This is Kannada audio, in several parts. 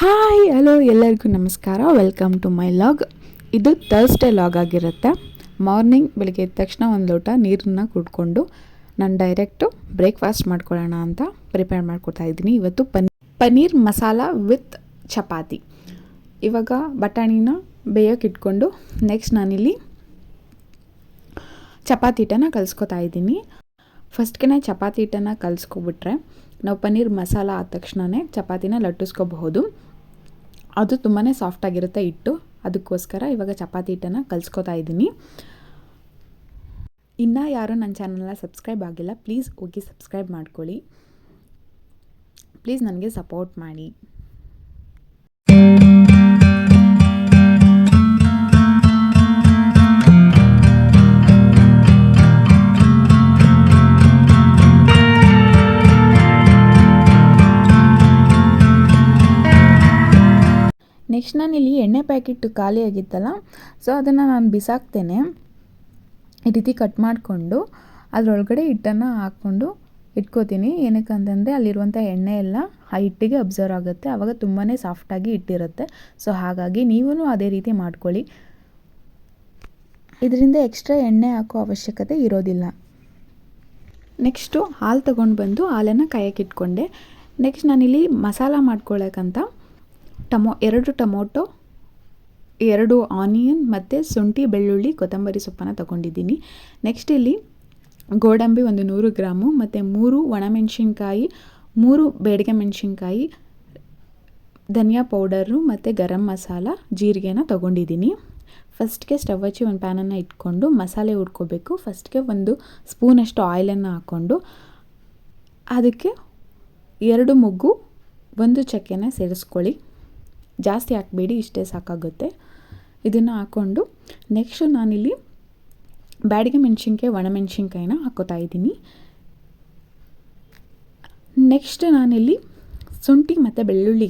ಹಾಯ್ ಹಲೋ ಎಲ್ಲರಿಗೂ ನಮಸ್ಕಾರ. Welcome to my vlog. ಇದು ಥರ್ಸ್ಡೇ ಲಾಗ್ ಆಗಿರುತ್ತೆ. ಮಾರ್ನಿಂಗ್ ಬೆಳಗ್ಗೆ ಎದ್ದ ತಕ್ಷಣ ಒಂದು ಲೋಟ ನೀರನ್ನ ಕುಡ್ಕೊಂಡು ನಾನು ಡೈರೆಕ್ಟು ಬ್ರೇಕ್ಫಾಸ್ಟ್ ಮಾಡ್ಕೊಳ್ಳೋಣ ಅಂತ ಪ್ರಿಪೇರ್ ಮಾಡ್ಕೊತಾ ಇದ್ದೀನಿ. ಇವತ್ತು ಪನ್ನೀರ್ ಮಸಾಲ ವಿತ್ ಚಪಾತಿ. ಇವಾಗ ಬಟಾಣಿನ ಬೇಯೋಕೆ ಇಟ್ಕೊಂಡು ನೆಕ್ಸ್ಟ್ ನಾನಿಲ್ಲಿ ಚಪಾತಿ ಹಿಟ್ಟನ್ನು ಕಲಿಸ್ಕೊತಾ ಇದ್ದೀನಿ. ಫಸ್ಟ್ಗೆ ಚಪಾತಿ ಹಿಟ್ಟನ್ನು ಕಲಿಸ್ಕೊಬಿಟ್ರೆ ನಾವು ಪನ್ನೀರ್ ಮಸಾಲ ಆದ ತಕ್ಷಣವೇ ಚಪಾತಿನ ಲಟ್ಟಿಸ್ಕೋಬಹುದು. ಅದು ತುಂಬಾ ಸಾಫ್ಟಾಗಿರುತ್ತೆ ಹಿಟ್ಟು. ಅದಕ್ಕೋಸ್ಕರ ಇವಾಗ ಚಪಾತಿ ಹಿಟ್ಟನ್ನು ಕಲಿಸ್ಕೊತಾ ಇದ್ದೀನಿ. ಇನ್ನೂ ಯಾರು ನನ್ನ ಚಾನಲ್ನ ಸಬ್ಸ್ಕ್ರೈಬ್ ಆಗಿಲ್ಲ, ಪ್ಲೀಸ್ ಹೋಗಿ ಸಬ್ಸ್ಕ್ರೈಬ್ ಮಾಡ್ಕೊಳ್ಳಿ. ಪ್ಲೀಸ್ ನನಗೆ ಸಪೋರ್ಟ್ ಮಾಡಿ. ನೆಕ್ಸ್ಟ್ ನಾನಿಲ್ಲಿ ಎಣ್ಣೆ ಪ್ಯಾಕೆಟ್ ಖಾಲಿ ಆಗಿತ್ತಲ್ಲ, ಸೊ ಅದನ್ನು ನಾನು ಬಿಸಾಕ್ತೇನೆ. ಈ ರೀತಿ ಕಟ್ ಮಾಡಿಕೊಂಡು ಅದರೊಳಗಡೆ ಹಿಟ್ಟನ್ನು ಹಾಕ್ಕೊಂಡು ಇಟ್ಕೋತೀನಿ. ಏನಕ್ಕೆ ಅಂತಂದರೆ ಅಲ್ಲಿರುವಂಥ ಎಣ್ಣೆ ಎಲ್ಲ ಆ ಹಿಟ್ಟಿಗೆ ಅಬ್ಸರ್ವ್ ಆಗುತ್ತೆ, ಆವಾಗ ತುಂಬಾ ಸಾಫ್ಟಾಗಿ ಇಟ್ಟಿರುತ್ತೆ. ಸೊ ಹಾಗಾಗಿ ನೀವೂ ಅದೇ ರೀತಿ ಮಾಡ್ಕೊಳ್ಳಿ. ಇದರಿಂದ ಎಕ್ಸ್ಟ್ರಾ ಎಣ್ಣೆ ಹಾಕೋ ಅವಶ್ಯಕತೆ ಇರೋದಿಲ್ಲ. ನೆಕ್ಸ್ಟು ಹಾಲು ತೊಗೊಂಡು ಬಂದು ಹಾಲನ್ನು ಕಾಯಕ್ಕೆ ಇಟ್ಕೊಂಡೆ. ನೆಕ್ಸ್ಟ್ ನಾನಿಲ್ಲಿ ಮಸಾಲ ಮಾಡ್ಕೊಳ್ಳೋಕ್ಕಂತ 2 ಟೊಮೊಟೊ, 2 ಆನಿಯನ್ ಮತ್ತು ಶುಂಠಿ ಬೆಳ್ಳುಳ್ಳಿ ಕೊತ್ತಂಬರಿ ಸೊಪ್ಪನ್ನು ತೊಗೊಂಡಿದ್ದೀನಿ. ನೆಕ್ಸ್ಟ್ ಇಲ್ಲಿ ಗೋಡಂಬಿ 100 ಗ್ರಾಮು ಮತ್ತು 3 ಒಣಮೆಣಸಿನ್ಕಾಯಿ, 3 ಬೇಡಿಗೆ ಮೆಣಸಿನ್ಕಾಯಿ, ಧನಿಯಾ ಪೌಡರು ಮತ್ತು ಗರಂ ಮಸಾಲ, ಜೀರಿಗೆನ ತೊಗೊಂಡಿದ್ದೀನಿ. ಫಸ್ಟ್ಗೆ ಸ್ಟವ್ ಹಚ್ಚಿ ಒಂದು ಪ್ಯಾನನ್ನು ಇಟ್ಕೊಂಡು ಮಸಾಲೆ ಹುರ್ಕೋಬೇಕು. ಫಸ್ಟ್ಗೆ 1 ಸ್ಪೂನಷ್ಟು ಆಯಿಲನ್ನು ಹಾಕ್ಕೊಂಡು ಅದಕ್ಕೆ 2 ಮೊಗ್ಗು, 1 ಚಕ್ಕೆನ ಸೇರಿಸ್ಕೊಳ್ಳಿ. ಜಾಸ್ತಿ ಹಾಕಬೇಡಿ, ಇಷ್ಟೇ ಸಾಕಾಗುತ್ತೆ. ಇದನ್ನು ಹಾಕ್ಕೊಂಡು ನೆಕ್ಸ್ಟು ನಾನಿಲ್ಲಿ ಬ್ಯಾಡಿಗೆ ಮೆಣಸಿನ್ಕಾಯಿ, ಒಣಮೆಣಸಿನ್ಕಾಯಿನ ಹಾಕೋತಾ ಇದ್ದೀನಿ. ನೆಕ್ಸ್ಟ್ ನಾನಿಲ್ಲಿ ಶುಂಠಿ ಮತ್ತು ಬೆಳ್ಳುಳ್ಳಿ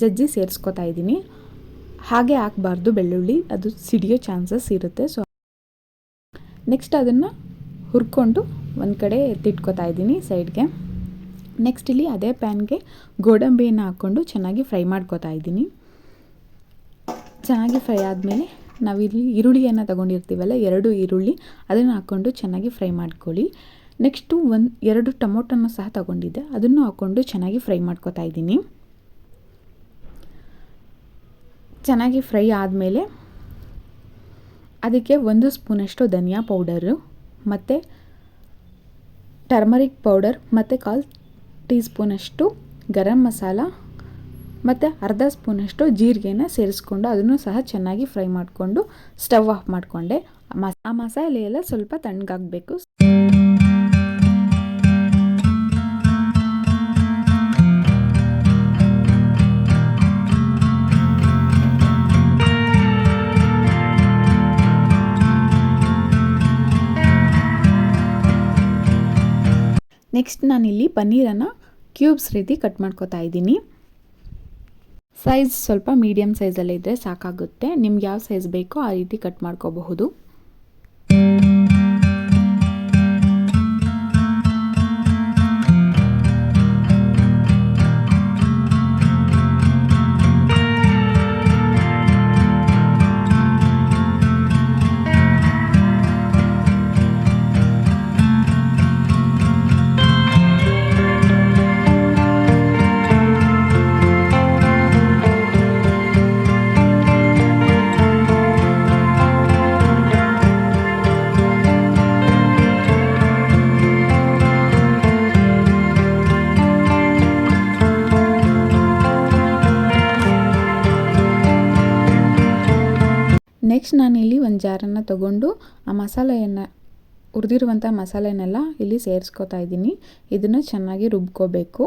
ಜಜ್ಜಿ ಸೇರಿಸ್ಕೊತಾ ಇದ್ದೀನಿ. ಹಾಗೆ ಹಾಕಬಾರ್ದು ಬೆಳ್ಳುಳ್ಳಿ, ಅದು ಸಿಡಿಯೋ ಚಾನ್ಸಸ್ ಇರುತ್ತೆ. ಸೊ ನೆಕ್ಸ್ಟ್ ಅದನ್ನು ಹುರ್ಕೊಂಡು ಒಂದು ಕಡೆ ಎತ್ತಿಟ್ಕೊತಾ ಇದ್ದೀನಿ ಸೈಡ್ಗೆ. ನೆಕ್ಸ್ಟ್ ಇಲ್ಲಿ ಅದೇ ಪ್ಯಾನ್ಗೆ ಗೋಡಂಬಿಯನ್ನು ಹಾಕ್ಕೊಂಡು ಚೆನ್ನಾಗಿ ಫ್ರೈ ಮಾಡ್ಕೊತಾ ಇದ್ದೀನಿ. ಚೆನ್ನಾಗಿ ಫ್ರೈ ಆದಮೇಲೆ ನಾವಿಲ್ಲಿ ಈರುಳ್ಳಿಯನ್ನು ತೊಗೊಂಡಿರ್ತೀವಲ್ಲ, 2 ಈರುಳ್ಳಿ ಅದನ್ನು ಹಾಕ್ಕೊಂಡು ಚೆನ್ನಾಗಿ ಫ್ರೈ ಮಾಡ್ಕೊಳ್ಳಿ. ನೆಕ್ಸ್ಟು 2 ಟೊಮೊಟೊನ ಸಹ ತೊಗೊಂಡಿದ್ದೆ, ಅದನ್ನು ಹಾಕ್ಕೊಂಡು ಚೆನ್ನಾಗಿ ಫ್ರೈ ಮಾಡ್ಕೊತಾ ಇದ್ದೀನಿ. ಚೆನ್ನಾಗಿ ಫ್ರೈ ಆದಮೇಲೆ ಅದಕ್ಕೆ 1 ಸ್ಪೂನಷ್ಟು ಧನಿಯಾ ಪೌಡರು ಮತ್ತು ಟರ್ಮರಿಕ್ ಪೌಡರ್ ಮತ್ತು 1/4 ಟೀ ಸ್ಪೂನಷ್ಟು ಗರಂ ಮಸಾಲ ಮತ್ತು ಅರ್ಧ ಸ್ಪೂನಷ್ಟು ಜೀರಿಗೆನ ಸೇರಿಸ್ಕೊಂಡು ಅದನ್ನು ಸಹ ಚೆನ್ನಾಗಿ ಫ್ರೈ ಮಾಡಿಕೊಂಡು ಸ್ಟವ್ ಆಫ್ ಮಾಡಿಕೊಂಡೆ. ಆ ಮಸಾಲೆ ಎಲ್ಲ ಸ್ವಲ್ಪ ತಣ್ಣಗಾಗಬೇಕು. ನೆಕ್ಸ್ಟ್ ನಾನಿಲ್ಲಿ ಪನ್ನೀರನ್ನು ಕ್ಯೂಬ್ಸ್ ರೀತಿ ಕಟ್ ಮಾಡ್ಕೊತಾ ಇದ್ದೀನಿ. ಸೈಜ್ ಸ್ವಲ್ಪ ಮೀಡಿಯಮ್ ಸೈಜಲ್ಲೇ ಇದ್ದರೆ ಸಾಕಾಗುತ್ತೆ. ನಿಮ್ಗೆ ಯಾವ ಸೈಜ್ ಬೇಕೋ ಆ ರೀತಿ ಕಟ್ ಮಾಡ್ಕೋಬಹುದು. ನೆಕ್ಸ್ಟ್ ನಾನಿಲ್ಲಿ ಒಂದು ಜಾರನ್ನು ತೊಗೊಂಡು ಆ ಮಸಾಲೆಯನ್ನು ಹುರಿದಿರುವಂಥ ಮಸಾಲೆನೆಲ್ಲ ಇಲ್ಲಿ ಸೇರಿಸ್ಕೊತಾ ಇದ್ದೀನಿ. ಇದನ್ನು ಚೆನ್ನಾಗಿ ರುಬ್ಕೋಬೇಕು.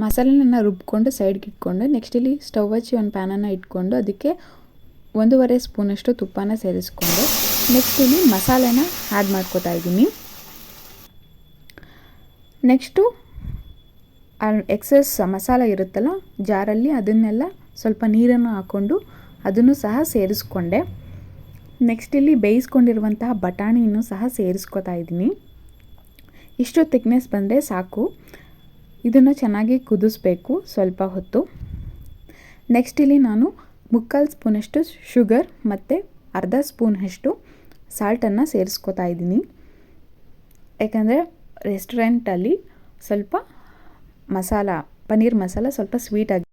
ಮಸಾಲೆನ ರುಬ್ಕೊಂಡು ಸೈಡ್ಗೆ ಇಟ್ಕೊಂಡು ನೆಕ್ಸ್ಟ್ ಇಲ್ಲಿ ಸ್ಟವ್ ಹಚ್ಚಿ ಒಂದು ಪ್ಯಾನನ್ನು ಇಟ್ಕೊಂಡು ಅದಕ್ಕೆ 1.5 ಸ್ಪೂನಷ್ಟು ತುಪ್ಪನ ಸೇರಿಸ್ಕೊಂಡು ನೆಕ್ಸ್ಟ್ ಇಲ್ಲಿ ಮಸಾಲೆನ ಆ್ಯಡ್ ಮಾಡ್ಕೊತಾ ಇದ್ದೀನಿ. ನೆಕ್ಸ್ಟು ಎಕ್ಸಸ್ ಮಸಾಲ ಇರುತ್ತಲ್ಲ ಜಾರಲ್ಲಿ, ಅದನ್ನೆಲ್ಲ ಸ್ವಲ್ಪ ನೀರನ್ನು ಹಾಕ್ಕೊಂಡು ಅದನ್ನು ಸಹ ಸೇರಿಸ್ಕೊಂಡೆ. ನೆಕ್ಸ್ಟ್ ಇಲ್ಲಿ ಬೇಯಿಸ್ಕೊಂಡಿರುವಂತಹ ಬಟಾಣಿಯನ್ನು ಸಹ ಸೇರಿಸ್ಕೊತಾ ಇದ್ದೀನಿ. ಇಷ್ಟು ಥಿಕ್ನೆಸ್ ಬಂದರೆ ಸಾಕು. ಇದನ್ನು ಚೆನ್ನಾಗಿ ಕುದಿಸ್ಬೇಕು ಸ್ವಲ್ಪ ಹೊತ್ತು. ನೆಕ್ಸ್ಟ್ ಇಲ್ಲಿ ನಾನು 3/4 ಸ್ಪೂನಷ್ಟು ಶುಗರ್ ಮತ್ತು ಅರ್ಧ ಸ್ಪೂನಷ್ಟು ಸಾಲ್ಟನ್ನು ಸೇರಿಸ್ಕೊತಾ ಇದ್ದೀನಿ. ಯಾಕಂದರೆ ರೆಸ್ಟೋರೆಂಟಲ್ಲಿ ಸ್ವಲ್ಪ ಪನ್ನೀರ್ ಮಸಾಲ ಸ್ವಲ್ಪ ಸ್ವೀಟಾಗಿ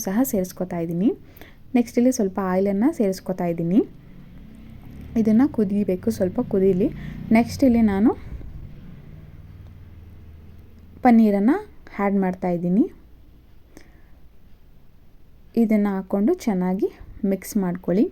ಸಹ ಸೇರಿಸ್ಕೊತಾ ಇದ್ದೀನಿ. ನೆಕ್ಸ್ಟ್ ಇಲ್ಲಿ ಸ್ವಲ್ಪ ಆಯಿಲನ್ನು ಸೇರಿಸ್ಕೊತಾ ಇದ್ದೀನಿ. ಇದನ್ನು ಕುದಿಬೇಕು, ಸ್ವಲ್ಪ ಕುದೀಲಿ. ನೆಕ್ಸ್ಟ್ ಇಲ್ಲಿ ನಾನು ಪನ್ನೀರನ್ನು ಆ್ಯಡ್ ಮಾಡ್ತಾ ಇದ್ದೀನಿ. ಇದನ್ನು ಹಾಕ್ಕೊಂಡು ಚೆನ್ನಾಗಿ ಮಿಕ್ಸ್ ಮಾಡ್ಕೊಳ್ಳಿ.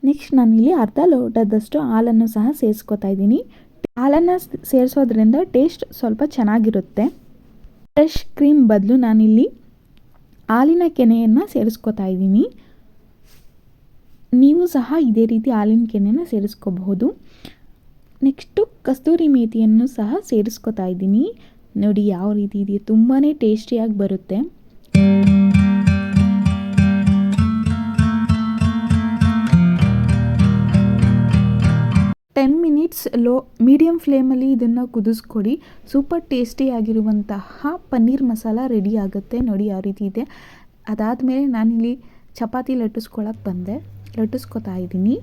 ನೆಕ್ಸ್ಟ್ ನಾನಿಲ್ಲಿ ಅರ್ಧ ಲೋಟದಷ್ಟು ಹಾಲನ್ನು ಸಹ ಸೇರಿಸ್ಕೊತಾ ಇದ್ದೀನಿ. ಹಾಲನ್ನು ಸೇರಿಸೋದ್ರಿಂದ ಟೇಸ್ಟ್ ಸ್ವಲ್ಪ ಚೆನ್ನಾಗಿರುತ್ತೆ. ಫ್ರೆಶ್ ಕ್ರೀಮ್ ಬದಲು ನಾನಿಲ್ಲಿ ಹಾಲಿನ ಕೆನೆಯನ್ನು ಸೇರಿಸ್ಕೊತಾ ಇದ್ದೀನಿ. ನೀವು ಸಹ ಇದೇ ರೀತಿ ಹಾಲಿನ ಕೆನೆಯನ್ನು ಸೇರಿಸ್ಕೋಬಹುದು. ನೆಕ್ಸ್ಟು ಕಸ್ತೂರಿ ಮೇಥಿಯನ್ನು ಸಹ ಸೇರಿಸ್ಕೊತಾ ಇದ್ದೀನಿ. ನೋಡಿ ಯಾವ ರೀತಿ ಇದೆ, ತುಂಬಾ ಟೇಸ್ಟಿಯಾಗಿ ಬರುತ್ತೆ. 10 ಮಿನಿಟ್ಸ್ ಮೀಡಿಯಮ್ ಫ್ಲೇಮಲ್ಲಿ ಇದನ್ನು ಕುದಿಸ್ಕೊಡಿ. ಸೂಪರ್ ಟೇಸ್ಟಿಯಾಗಿರುವಂತಹ ಪನ್ನೀರ್ ಮಸಾಲ ರೆಡಿ ಆಗುತ್ತೆ. ನೋಡಿ ಯಾವ ರೀತಿ ಇದೆ. ಅದಾದಮೇಲೆ ನಾನಿಲ್ಲಿ ಚಪಾತಿ ಲಟ್ಟಿಸ್ಕೊತಾ ಇದ್ದೀನಿ.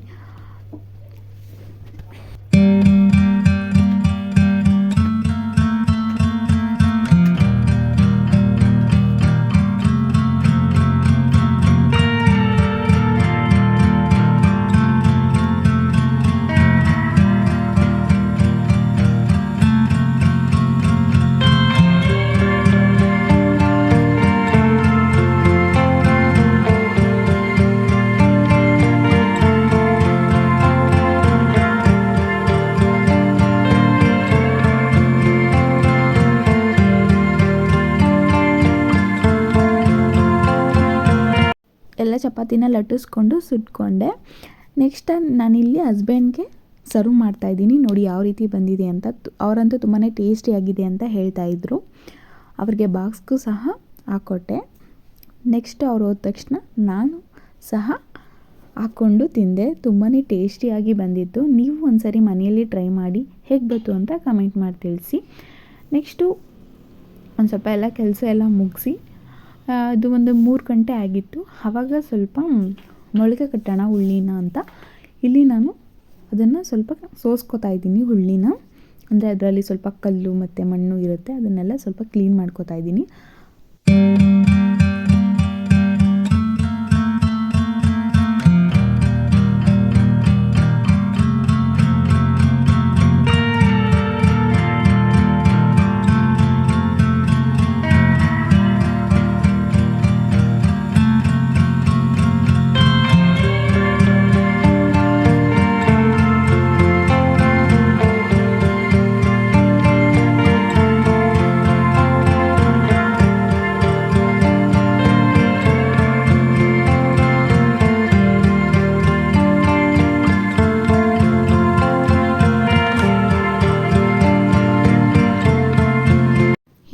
ಎಲ್ಲ ಚಪಾತಿನ ಲಟ್ಟಿಸ್ಕೊಂಡು ಸುಟ್ಕೊಂಡೆ. ನೆಕ್ಸ್ಟ್ ನಾನಿಲ್ಲಿ ಹಸ್ಬೆಂಡ್ಗೆ ಸರ್ವ್ ಮಾಡ್ತಾಯಿದ್ದೀನಿ. ನೋಡಿ ಯಾವ ರೀತಿ ಬಂದಿದೆ ಅಂತ. ಅವರಂತೂ ತುಂಬಾ ಟೇಸ್ಟಿಯಾಗಿದೆ ಅಂತ ಹೇಳ್ತಾಯಿದ್ರು. ಅವ್ರಿಗೆ ಬಾಕ್ಸ್ಗೂ ಸಹ ಹಾಕ್ಕೊಟ್ಟೆ. ನೆಕ್ಸ್ಟ್ ಅವ್ರು ಹೋದ ತಕ್ಷಣ ನಾನು ಸಹ ಹಾಕ್ಕೊಂಡು ತಿಂದೆ. ತುಂಬಾ ಟೇಸ್ಟಿಯಾಗಿ ಬಂದಿತ್ತು. ನೀವು ಒಂದ್ಸರಿ ಮನೆಯಲ್ಲಿ ಟ್ರೈ ಮಾಡಿ ಹೇಗೆ ಬಂತು ಅಂತ ಕಮೆಂಟ್ ಮಾಡಿ ತಿಳಿಸಿ. ನೆಕ್ಸ್ಟು ಒಂದು ಸ್ವಲ್ಪ ಎಲ್ಲ ಕೆಲಸ ಎಲ್ಲ ಮುಗಿಸಿ ಇದು ಒಂದು 3 ಗಂಟೆ ಆಗಿತ್ತು. ಆವಾಗ ಸ್ವಲ್ಪ ಮೊಳಕೆ ಕಟ್ಟೋಣ ಹುಳ್ಳಿನ ಅಂತ ಇಲ್ಲಿ ನಾನು ಅದನ್ನು ಸ್ವಲ್ಪ ಸೋಸ್ಕೊತಾ ಇದ್ದೀನಿ. ಹುಳ್ಳಿನ ಅಂದರೆ ಅದರಲ್ಲಿ ಸ್ವಲ್ಪ ಕಲ್ಲು ಮತ್ತು ಮಣ್ಣು ಇರುತ್ತೆ, ಅದನ್ನೆಲ್ಲ ಸ್ವಲ್ಪ ಕ್ಲೀನ್ ಮಾಡ್ಕೊತಾ ಇದ್ದೀನಿ.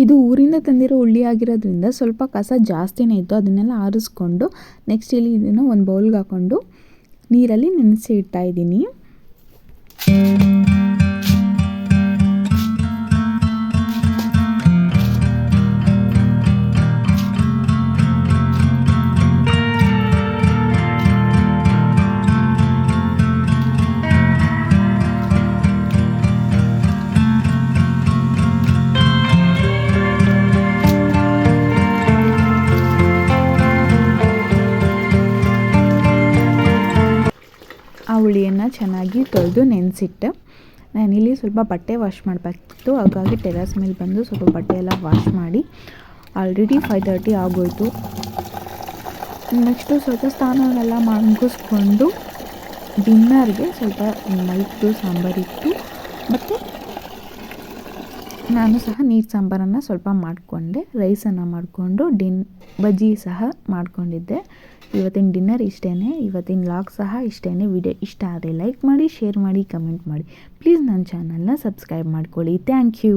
ಇದು ಊರಿಂದ ತಂದಿರೋ ಹುಳ್ಳಿ ಆಗಿರೋದ್ರಿಂದ ಸ್ವಲ್ಪ ಕಸ ಜಾಸ್ತಿನೇ ಇತ್ತು. ಅದನ್ನೆಲ್ಲ ಆರಿಸ್ಕೊಂಡು ನೆಕ್ಸ್ಟ್ ಇಲ್ಲಿ ಇದನ್ನು ಒಂದು ಬೌಲ್ಗೆ ಹಾಕ್ಕೊಂಡು ನೀರಲ್ಲಿ ನೆನೆಸಿ ಇಡ್ತಾ ಇದ್ದೀನಿ. ಹುಳಿಯನ್ನು ಚೆನ್ನಾಗಿ ತೊಳೆದು ನೆನೆಸಿಟ್ಟೆ. ನಾನಿಲ್ಲಿ ಸ್ವಲ್ಪ ಬಟ್ಟೆ ವಾಶ್ ಮಾಡಬೇಕಿತ್ತು, ಹಾಗಾಗಿ ಟೆರಸ್ ಮೇಲೆ ಬಂದು ಸ್ವಲ್ಪ ಬಟ್ಟೆ ಎಲ್ಲ ವಾಶ್ ಮಾಡಿ ಆಲ್ರೆಡಿ 5:30 ಆಗೋಯಿತು. ನೆಕ್ಸ್ಟು ಸ್ವಲ್ಪ ಸ್ನಾನನೆಲ್ಲ ಮುಗಿಸ್ಕೊಂಡು ಡಿನ್ನರ್ಗೆ ಸ್ವಲ್ಪ ನೈಟ್ದು ಸಾಂಬಾರಿತ್ತು ಮತ್ತು ನಾನು ಸಹ ನೀರು ಸಾಂಬಾರನ್ನು ಸ್ವಲ್ಪ ಮಾಡಿಕೊಂಡೆ, ರೈಸನ್ನು ಮಾಡಿಕೊಂಡು ಬಜ್ಜಿ ಸಹ ಮಾಡ್ಕೊಂಡಿದ್ದೆ. ಇವತ್ತಿನ ಡಿನ್ನರ್ ಇಷ್ಟೇ, ಇವತ್ತಿನ ವ್ಲಾಗ್ ಸಹ ಇಷ್ಟೇ. ವಿಡಿಯೋ ಇಷ್ಟ ಆದರೆ ಲೈಕ್ ಮಾಡಿ, ಶೇರ್ ಮಾಡಿ, ಕಮೆಂಟ್ ಮಾಡಿ. ಪ್ಲೀಸ್ ನನ್ನ ಚಾನಲ್ನ ಸಬ್ಸ್ಕ್ರೈಬ್ ಮಾಡ್ಕೊಳ್ಳಿ. Thank you.